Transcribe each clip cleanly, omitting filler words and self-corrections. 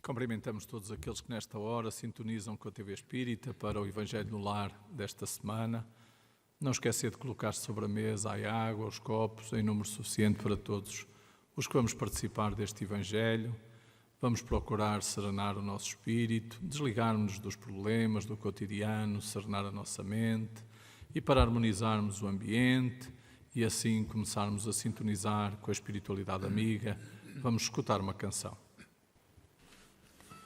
Cumprimentamos todos aqueles que nesta hora sintonizam com a TV Espírita para o Evangelho no Lar desta semana. Não esquecer de colocar sobre a mesa a água, os copos, em número suficiente para todos os que vamos participar deste Evangelho. Vamos procurar serenar o nosso espírito, desligarmos-nos dos problemas do cotidiano, serenar a nossa mente e para harmonizarmos o ambiente e assim começarmos a sintonizar com a espiritualidade amiga, vamos escutar uma canção.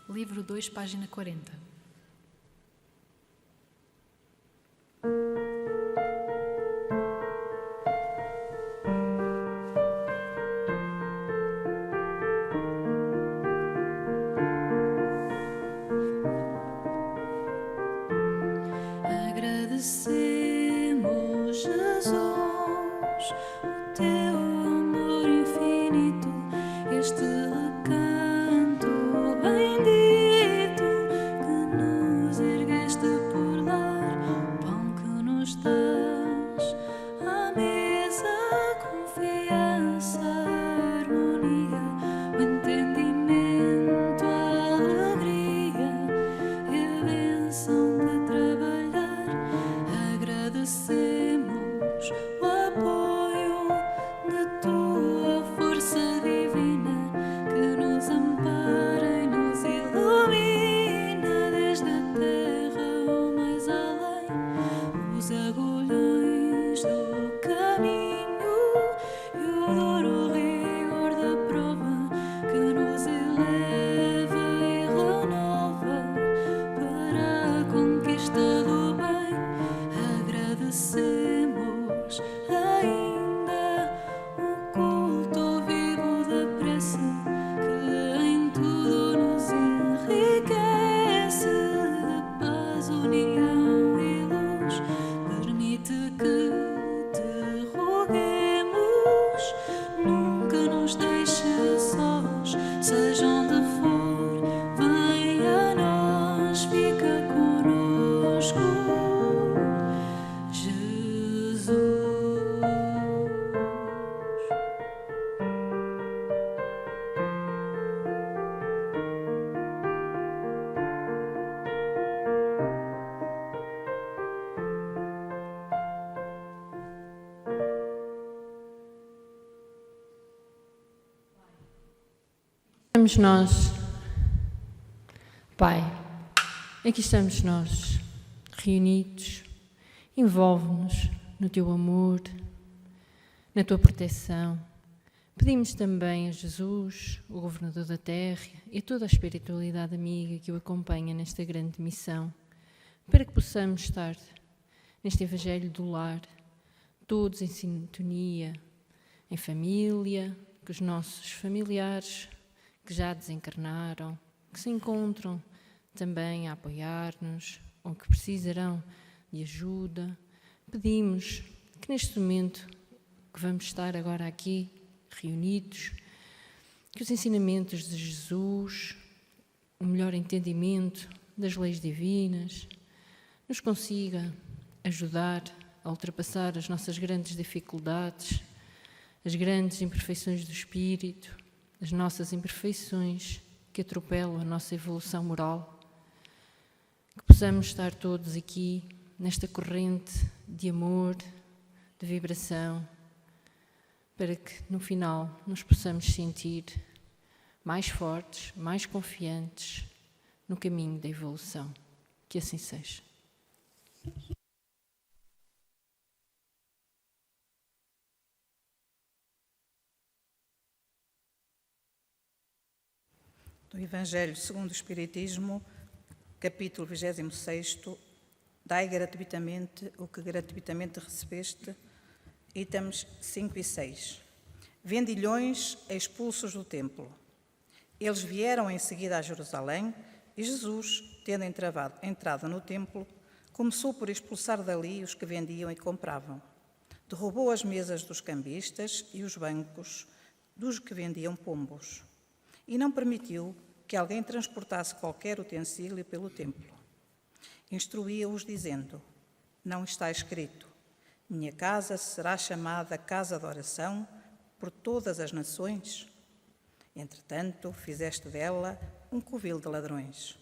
Livro 2, página 40. Agradecemos, Jesus, o teu amor infinito, este recanto bendito que nos ergueste por lar, pão que nos dás à mesa, confiança, harmonia, o entendimento, a alegria e a bênção de trabalhar. Agradecemos o apoio de tua força divina que nos ampara e nos ilumina desde a terra ou mais além. Os agulhões do caminho e o duro rigor da prova que nos eleva e renova para a conquista do bem. Agradecemos ainda o culto vivo da prece que em tudo nos enriquece, da paz, união e luz. Permite que te roguemos, nunca nos deixe sós, seja onde for, venha a nós, fica conosco, Jesus. Estamos nós, Pai, aqui estamos nós, reunidos, envolve-nos no Teu amor, na Tua proteção. Pedimos também a Jesus, o Governador da Terra, e a toda a espiritualidade amiga que o acompanha nesta grande missão, para que possamos estar neste Evangelho do Lar, todos em sintonia, em família, com os nossos familiares que já desencarnaram, que se encontram também a apoiar-nos ou que precisarão de ajuda. Pedimos que neste momento que vamos estar agora aqui reunidos, que os ensinamentos de Jesus, o melhor entendimento das leis divinas, nos consiga ajudar a ultrapassar as nossas grandes dificuldades, as grandes imperfeições do espírito, as nossas imperfeições que atropelam a nossa evolução moral, que possamos estar todos aqui nesta corrente de amor, de vibração, para que no final nos possamos sentir mais fortes, mais confiantes no caminho da evolução. Que assim seja. Do Evangelho segundo o Espiritismo, capítulo 26, dai gratuitamente o que gratuitamente recebeste, itens 5 e 6. Vendilhões expulsos do templo. Eles vieram em seguida a Jerusalém e Jesus, tendo entrado no templo, começou por expulsar dali os que vendiam e compravam. Derrubou as mesas dos cambistas e os bancos dos que vendiam pombos. E não permitiu que alguém transportasse qualquer utensílio pelo templo. Instruía-os dizendo: não está escrito, minha casa será chamada casa de oração por todas as nações? Entretanto, fizeste dela um covil de ladrões.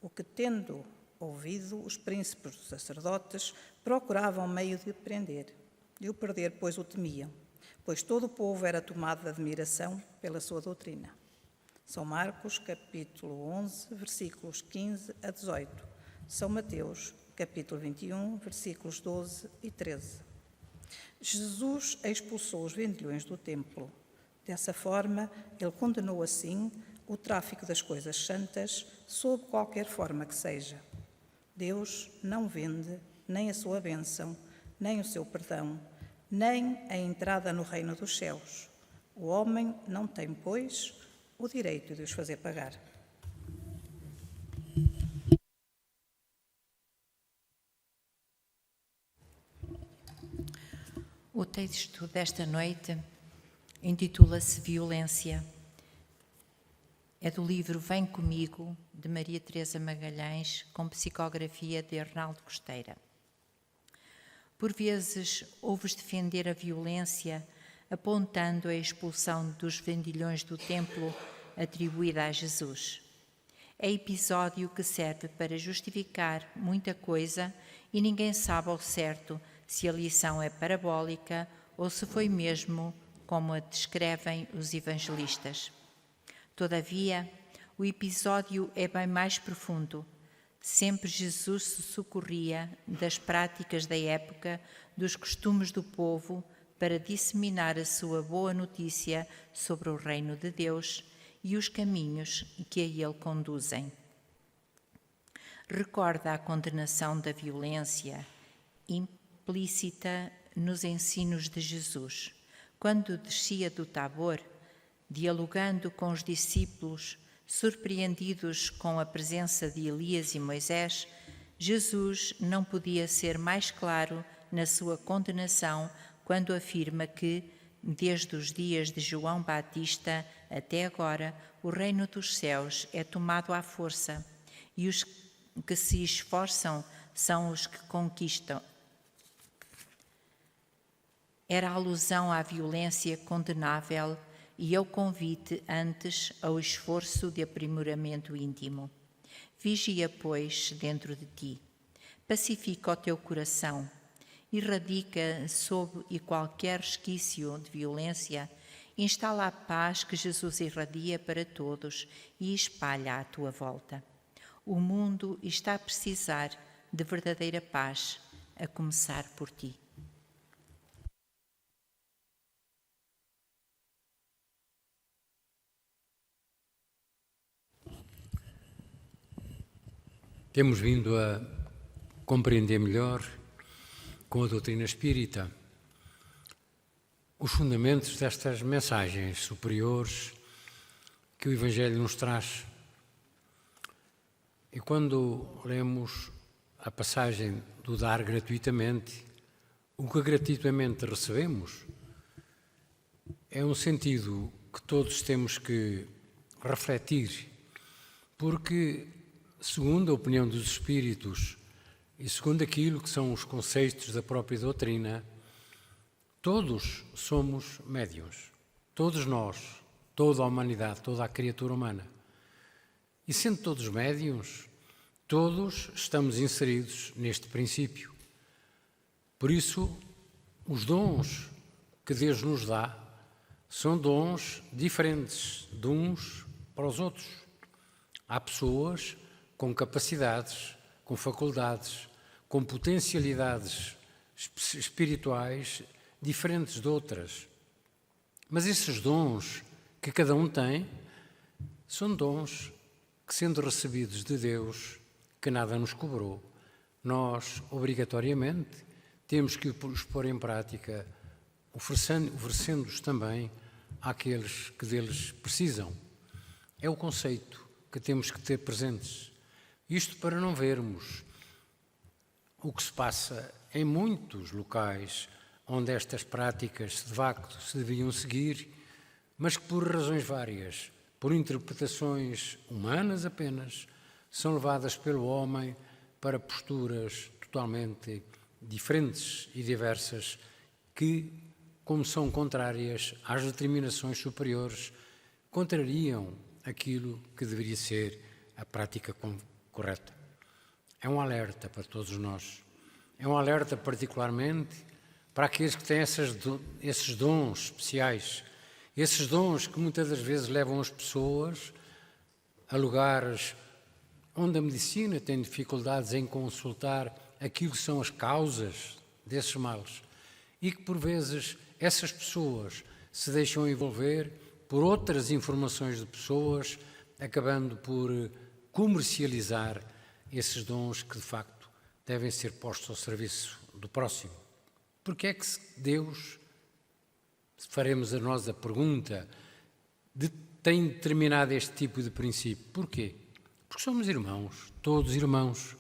O que, tendo ouvido, os príncipes dos sacerdotes procuravam meio de o prender. De o perder, pois o temiam, pois todo o povo era tomado de admiração pela sua doutrina. São Marcos, capítulo 11, versículos 15 a 18. São Mateus, capítulo 21, versículos 12 e 13. Jesus expulsou os vendilhões do templo. Dessa forma, ele condenou assim o tráfico das coisas santas, sob qualquer forma que seja. Deus não vende nem a sua bênção, nem o seu perdão, nem a entrada no reino dos céus. O homem não tem, pois, o direito de os fazer pagar. O texto desta noite intitula-se Violência. É do livro Vem Comigo, de Maria Teresa Magalhães, com psicografia de Arnaldo Costeira. Por vezes, ouves defender a violência, apontando a expulsão dos vendilhões do templo atribuída a Jesus. É episódio que serve para justificar muita coisa e ninguém sabe ao certo se a lição é parabólica ou se foi mesmo como a descrevem os evangelistas. Todavia, o episódio é bem mais profundo. Sempre Jesus se socorria das práticas da época, dos costumes do povo, para disseminar a sua boa notícia sobre o reino de Deus e os caminhos que a ele conduzem. Recorda a condenação da violência implícita nos ensinos de Jesus. Quando descia do Tabor, dialogando com os discípulos, surpreendidos com a presença de Elias e Moisés, Jesus não podia ser mais claro na sua condenação quando afirma que, desde os dias de João Batista até agora, o reino dos céus é tomado à força e os que se esforçam são os que conquistam. Era alusão à violência condenável e ao convite antes ao esforço de aprimoramento íntimo. Vigia, pois, dentro de ti. Pacifica o teu coração. Erradica sob e qualquer resquício de violência. Instala a paz que Jesus irradia para todos e espalha à tua volta. O mundo está a precisar de verdadeira paz, a começar por ti. Temos vindo a compreender melhor, com a doutrina espírita, os fundamentos destas mensagens superiores que o Evangelho nos traz. E quando lemos a passagem do dar gratuitamente, o que gratuitamente recebemos é um sentido que todos temos que refletir, porque, segundo a opinião dos espíritos e segundo aquilo que são os conceitos da própria doutrina, todos somos médiuns, todos nós, toda a humanidade, toda a criatura humana. E sendo todos médiuns, todos estamos inseridos neste princípio. Por isso, os dons que Deus nos dá são dons diferentes de uns para os outros. Há pessoas com capacidades, com faculdades, com potencialidades espirituais diferentes de outras. Mas esses dons que cada um tem são dons que, sendo recebidos de Deus, que nada nos cobrou, nós, obrigatoriamente, temos que os pôr em prática, oferecendo-os também àqueles que deles precisam. É o conceito que temos que ter presentes. Isto para não vermos o que se passa em muitos locais onde estas práticas de facto se deviam seguir, mas que por razões várias, por interpretações humanas apenas, são levadas pelo homem para posturas totalmente diferentes e diversas que, como são contrárias às determinações superiores, contrariam aquilo que deveria ser a prática correta. É um alerta para todos nós. É um alerta particularmente para aqueles que têm esses dons especiais, esses dons que muitas das vezes levam as pessoas a lugares onde a medicina tem dificuldades em consultar aquilo que são as causas desses males e que, por vezes, essas pessoas se deixam envolver por outras informações de pessoas, acabando por comercializar esses dons que, de facto, devem ser postos ao serviço do próximo. Porque é que Deus, faremos a nós a pergunta, tem determinado este tipo de princípio? Porquê? Porque somos irmãos, todos irmãos.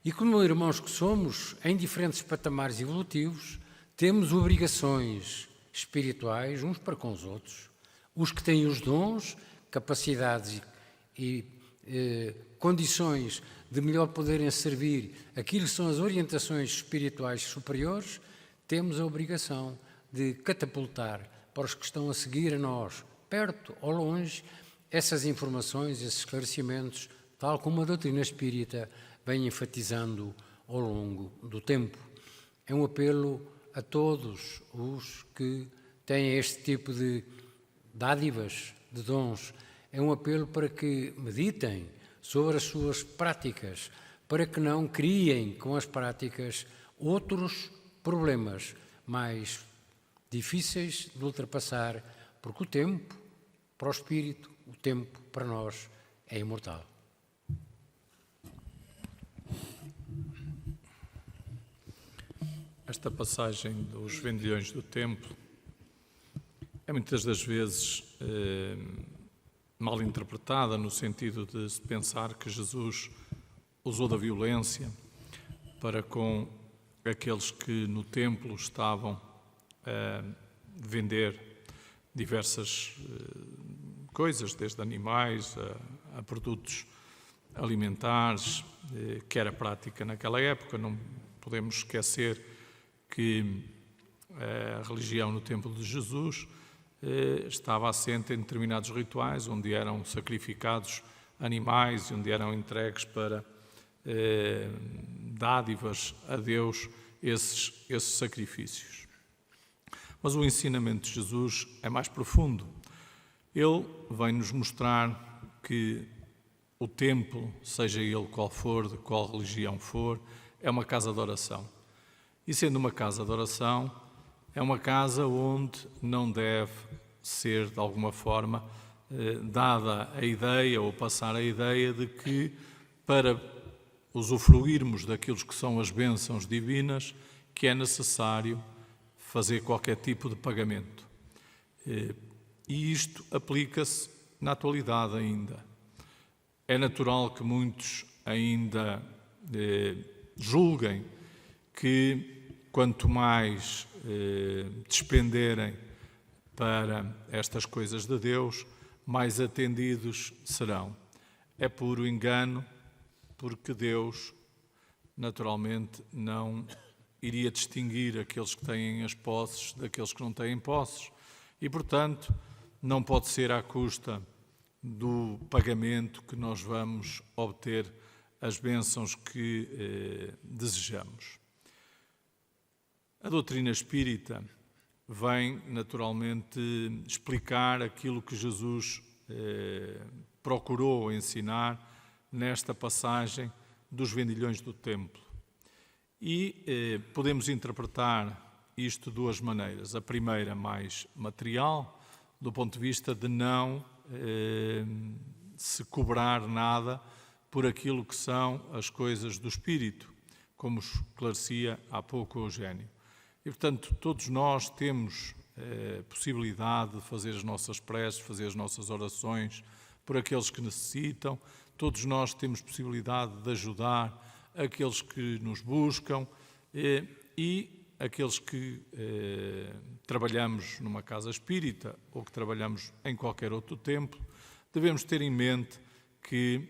E como irmãos que somos, em diferentes patamares evolutivos, temos obrigações espirituais uns para com os outros. Os que têm os dons, capacidades e condições de melhor poderem servir aquilo que são as orientações espirituais superiores, temos a obrigação de catapultar para os que estão a seguir a nós, perto ou longe, essas informações, esses esclarecimentos, tal como a doutrina espírita vem enfatizando ao longo do tempo. É um apelo a todos os que têm este tipo de dádivas, de dons. É um apelo para que meditem sobre as suas práticas, para que não criem com as práticas outros problemas mais difíceis de ultrapassar, porque o tempo, para o espírito, o tempo para nós é imortal. Esta passagem dos vendilhões do templo é muitas das vezes mal interpretada, no sentido de se pensar que Jesus usou da violência para com aqueles que no templo estavam a vender diversas coisas, desde animais a produtos alimentares, que era prática naquela época. Não podemos esquecer que a religião no templo de Jesus estava assente em determinados rituais, onde eram sacrificados animais e onde eram entregues para dádivas a Deus esses sacrifícios. Mas o ensinamento de Jesus é mais profundo. Ele vem-nos mostrar que o templo, seja ele qual for, de qual religião for, é uma casa de oração. E sendo uma casa de oração, é uma casa onde não deve ser, de alguma forma, dada a ideia ou passar a ideia de que, para usufruirmos daquilo que são as bênçãos divinas, que é necessário fazer qualquer tipo de pagamento. E isto aplica-se na atualidade ainda. É natural que muitos ainda julguem que quanto mais despenderem para estas coisas de Deus, mais atendidos serão. É puro engano, porque Deus, naturalmente, não iria distinguir aqueles que têm as posses daqueles que não têm posses e, portanto, não pode ser à custa do pagamento que nós vamos obter as bênçãos que desejamos. A doutrina espírita vem, naturalmente, explicar aquilo que Jesus procurou ensinar nesta passagem dos vendilhões do templo. E podemos interpretar isto de duas maneiras. A primeira, mais material, do ponto de vista de não se cobrar nada por aquilo que são as coisas do espírito, como esclarecia há pouco o Eugênio. E, portanto, todos nós temos possibilidade de fazer as nossas preces, fazer as nossas orações por aqueles que necessitam. Todos nós temos possibilidade de ajudar aqueles que nos buscam e aqueles que trabalhamos numa casa espírita ou que trabalhamos em qualquer outro templo. Devemos ter em mente que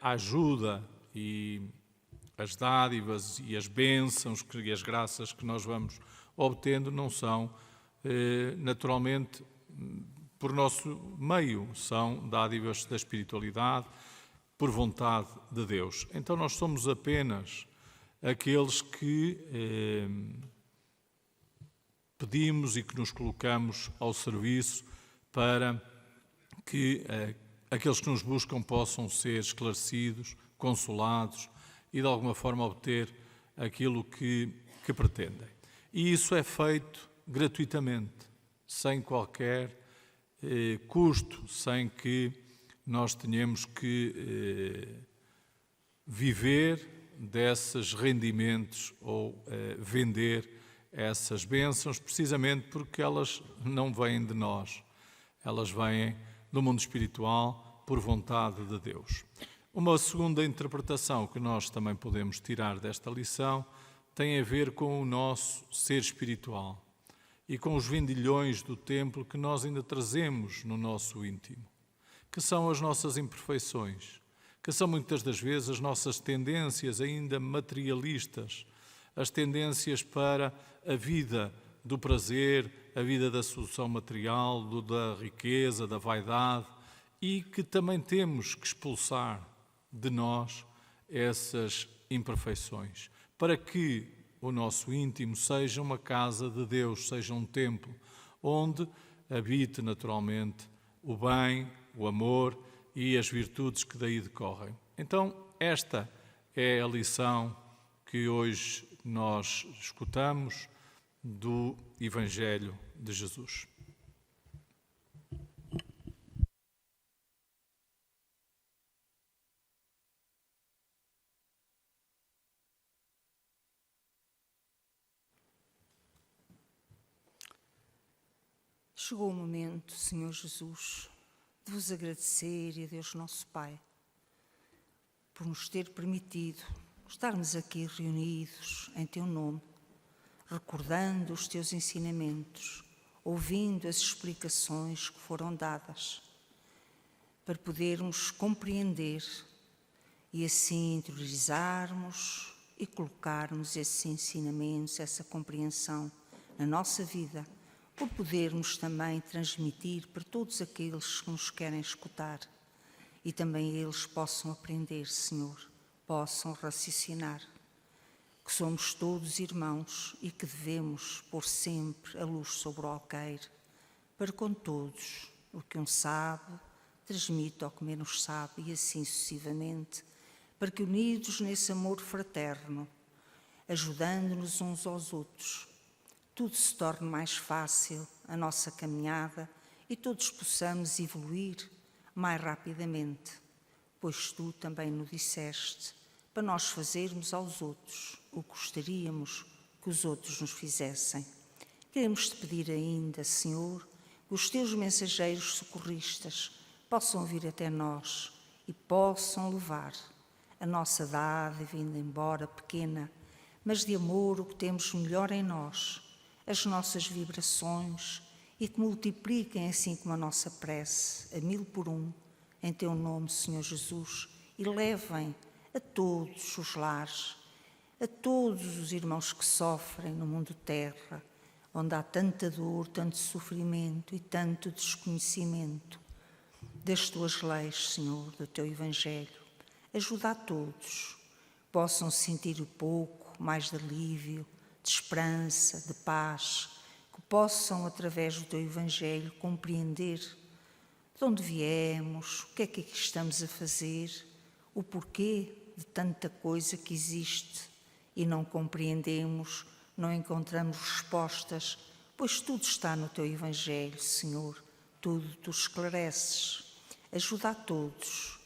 a ajuda e as dádivas e as bênçãos e as graças que nós vamos obtendo não são, naturalmente, por nosso meio, são dádivas da espiritualidade, por vontade de Deus. Então nós somos apenas aqueles que pedimos e que nos colocamos ao serviço para que aqueles que nos buscam possam ser esclarecidos, consolados e de alguma forma obter aquilo que pretendem. E isso é feito gratuitamente, sem qualquer custo, sem que nós tenhamos que viver desses rendimentos ou vender essas bênçãos, precisamente porque elas não vêm de nós, elas vêm do mundo espiritual por vontade de Deus. Uma segunda interpretação que nós também podemos tirar desta lição tem a ver com o nosso ser espiritual e com os vendilhões do templo que nós ainda trazemos no nosso íntimo, que são as nossas imperfeições, que são muitas das vezes as nossas tendências ainda materialistas, as tendências para a vida do prazer, a vida da solução material, da riqueza, da vaidade, e que também temos que expulsar de nós essas imperfeições, para que o nosso íntimo seja uma casa de Deus, seja um templo, onde habite naturalmente o bem, o amor e as virtudes que daí decorrem. Então, esta é a lição que hoje nós escutamos do Evangelho de Jesus. Chegou o momento, Senhor Jesus, de vos agradecer a Deus nosso Pai por nos ter permitido estarmos aqui reunidos em Teu nome, recordando os Teus ensinamentos, ouvindo as explicações que foram dadas, para podermos compreender e assim interiorizarmos e colocarmos esses ensinamentos, essa compreensão na nossa vida, por podermos também transmitir para todos aqueles que nos querem escutar e também eles possam aprender, Senhor, possam raciocinar, que somos todos irmãos e que devemos pôr sempre a luz sobre o alqueire, para com todos o que um sabe, transmite ao que menos sabe e assim sucessivamente, para que unidos nesse amor fraterno, ajudando-nos uns aos outros, tudo se torne mais fácil, a nossa caminhada, e todos possamos evoluir mais rapidamente, pois tu também nos disseste para nós fazermos aos outros o que gostaríamos que os outros nos fizessem. Queremos te pedir ainda, Senhor, que os teus mensageiros socorristas possam vir até nós e possam levar a nossa dádiva, ainda embora pequena, mas de amor o que temos melhor em nós, as nossas vibrações, e que multipliquem assim como a nossa prece, a 1000 por um, em Teu nome, Senhor Jesus, e levem a todos os lares, a todos os irmãos que sofrem no mundo terra, onde há tanta dor, tanto sofrimento e tanto desconhecimento das Tuas leis, Senhor, do Teu Evangelho. Ajuda a todos, possam sentir um pouco mais de alívio, de esperança, de paz, que possam, através do Teu Evangelho, compreender de onde viemos, o que é que aqui estamos a fazer, o porquê de tanta coisa que existe e não compreendemos, não encontramos respostas, pois tudo está no Teu Evangelho, Senhor, tudo Tu esclareces. Ajuda a todos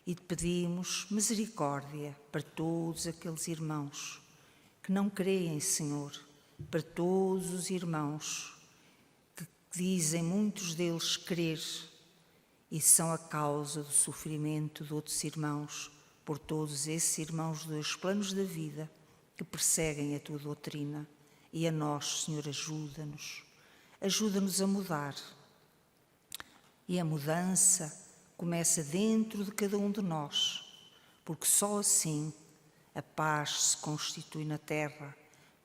e te pedimos misericórdia para todos aqueles irmãos que não creem, Senhor, para todos os irmãos que dizem, muitos deles, crer e são a causa do sofrimento de outros irmãos, por todos esses irmãos dos planos da vida que perseguem a Tua doutrina. E a nós, Senhor, ajuda-nos a mudar. E a mudança começa dentro de cada um de nós, porque só assim a paz se constitui na terra,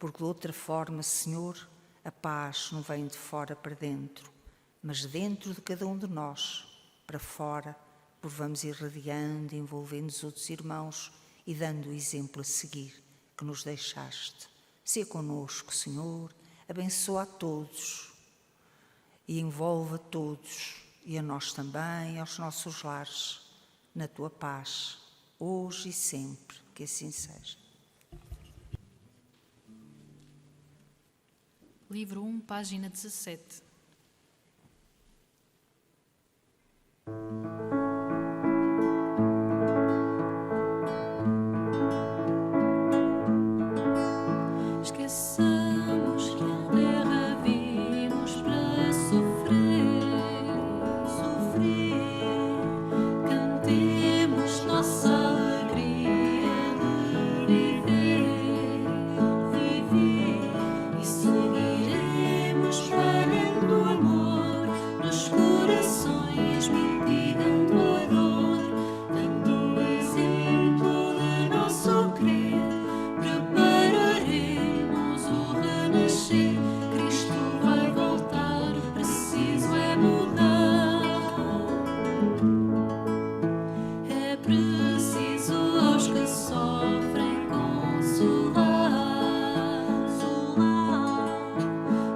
porque de outra forma, Senhor, a paz não vem de fora para dentro. mas dentro de cada um de nós, para fora, por vamos irradiando, envolvendo os outros irmãos e dando o exemplo a seguir que nos deixaste. Sê conosco, Senhor, abençoa a todos e envolve a todos e a nós também, aos nossos lares, na tua paz, hoje e sempre, que assim seja. Livro 1, página 17. Esqueçamos que a terra vimos para sofrer, cantemos nossa alegria de viver, e seguiremos espalhando amor nos corações, mitigando a dor, dando o exemplo de nosso crer. Prepararemos o renascer, Cristo vai voltar, preciso é mudar. É preciso aos que sofrem consolar.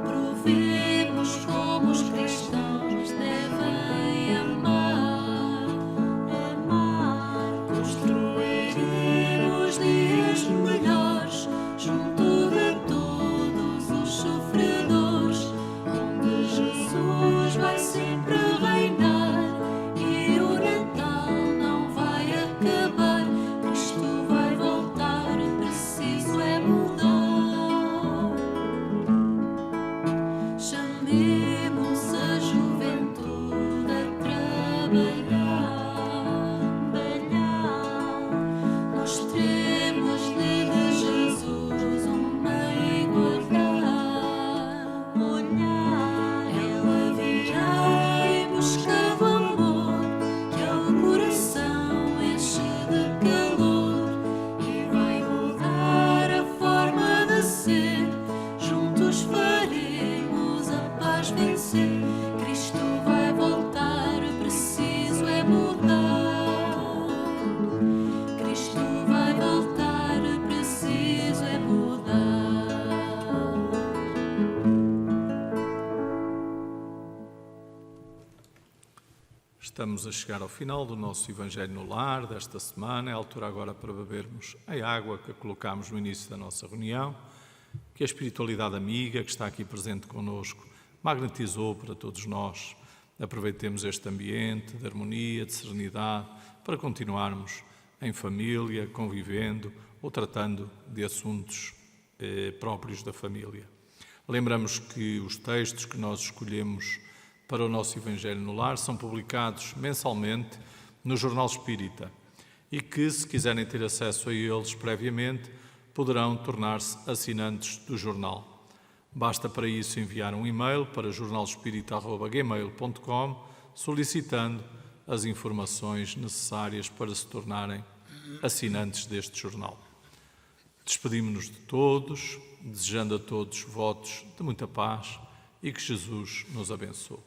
Provemos como os cristãos devem amar. Construiremos dias melhores junto de todos os sofredores, onde Jesus vai sempre reinar e o Natal não vai acabar. Cristo vai voltar, preciso é mudar. Chamemos a juventude a trabalhar. Mostremos-lhe de Jesus uma igualdade. Ela virá em busca do amor que ao coração enche de calor e vai mudar a forma de ser. Juntos faremos a paz vencer. Cristo vai voltar, preciso é mudar. Cristo vai voltar, preciso é mudar. Estamos a chegar ao final do nosso Evangelho no Lar desta semana. É a altura agora para bebermos a água que colocámos no início da nossa reunião, que a espiritualidade amiga que está aqui presente connosco magnetizou para todos nós. Aproveitemos este ambiente de harmonia, de serenidade, para continuarmos em família, convivendo ou tratando de assuntos próprios da família. Lembramos que os textos que nós escolhemos para o nosso Evangelho no Lar são publicados mensalmente no Jornal Espírita e que, se quiserem ter acesso a eles previamente, poderão tornar-se assinantes do jornal. Basta para isso enviar um e-mail para jornalespírita@gmail.com solicitando as informações necessárias para se tornarem assinantes deste jornal. Despedimos-nos de todos, desejando a todos votos de muita paz e que Jesus nos abençoe.